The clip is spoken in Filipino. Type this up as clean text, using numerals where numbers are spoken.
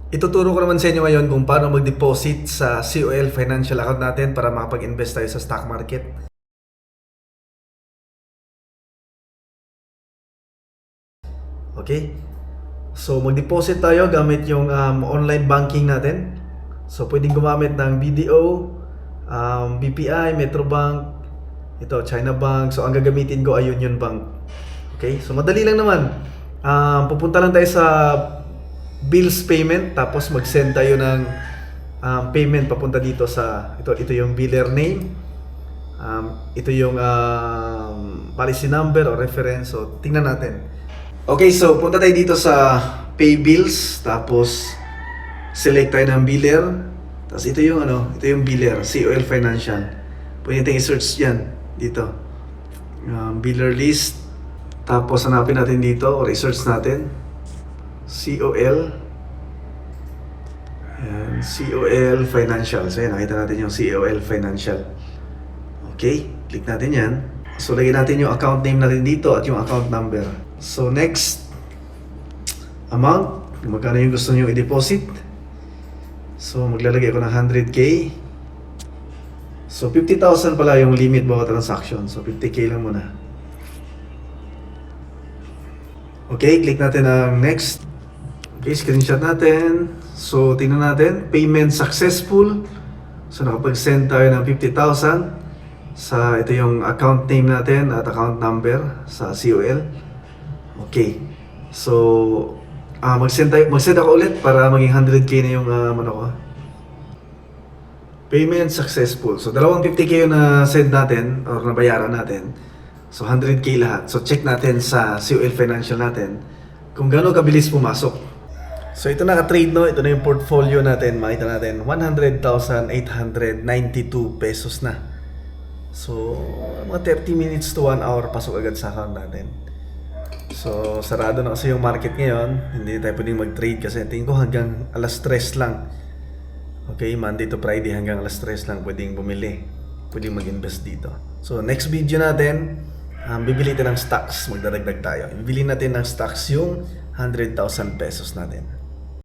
Ituturo ko naman sa inyo ngayon kung paano mag-deposit sa COL financial account natin para makapag-invest tayo sa stock market. Okay? So, mag-deposit tayo gamit yung online banking natin. So, pwedeng gumamit ng BDO, BPI, Metrobank, ito, China Bank. So, ang gagamitin ko ay Union Bank. Okay? So, madali lang naman. Pupunta lang tayo sa bills payment, tapos mag-send tayo ng payment papunta dito sa, ito yung biller name. Ito yung policy number o reference. So, tingnan natin. Okay, so punta tayo dito sa pay bills, tapos select tayo ng biller. Tapos ito yung ito yung biller, COL Financial. Pwede tayong i-search yan dito. Biller list. Tapos hanapin natin dito or i-search natin COL. Ayan, COL Financial. So yan, nakita natin yung COL Financial. Okay, click natin yan. So lagyan natin yung account name natin dito at yung account number. So next, amount, magkano yung gusto nyo i-deposit. So maglalagay ako ng 100k. So 50,000 pala yung limit bawat transaction. So 50k lang muna. Okay, click natin ang next. Okay, screenshot natin. So tingnan natin, payment successful. So nakapag-send tayo ng 50,000 sa ito yung account name natin at account number sa COL. Okay. So, mag-send ako ulit para maging 100k na yung ko. Payment successful. So, dalawang 50k yung na-send natin or nabayaran natin. So, 100k lahat. So, check natin sa COL Financial natin kung gaano kabilis pumasok. So, ito naka-trade, no? Ito na yung portfolio natin. Makita natin, 100,892 pesos na. So, mga 30 minutes to 1 hour pasok agad sa account natin. So, sarado na kasi yung market ngayon. Hindi tayo pwedeng mag-trade kasi tingin ko hanggang alas 3 lang. Okay, Monday to Friday hanggang alas 3 lang pwedeng bumili. Pwedeng mag-invest dito. So, next video natin, bibili tayo ng stocks. Magdaragdag tayo. Bibili natin ng stocks yung 100,000 pesos natin.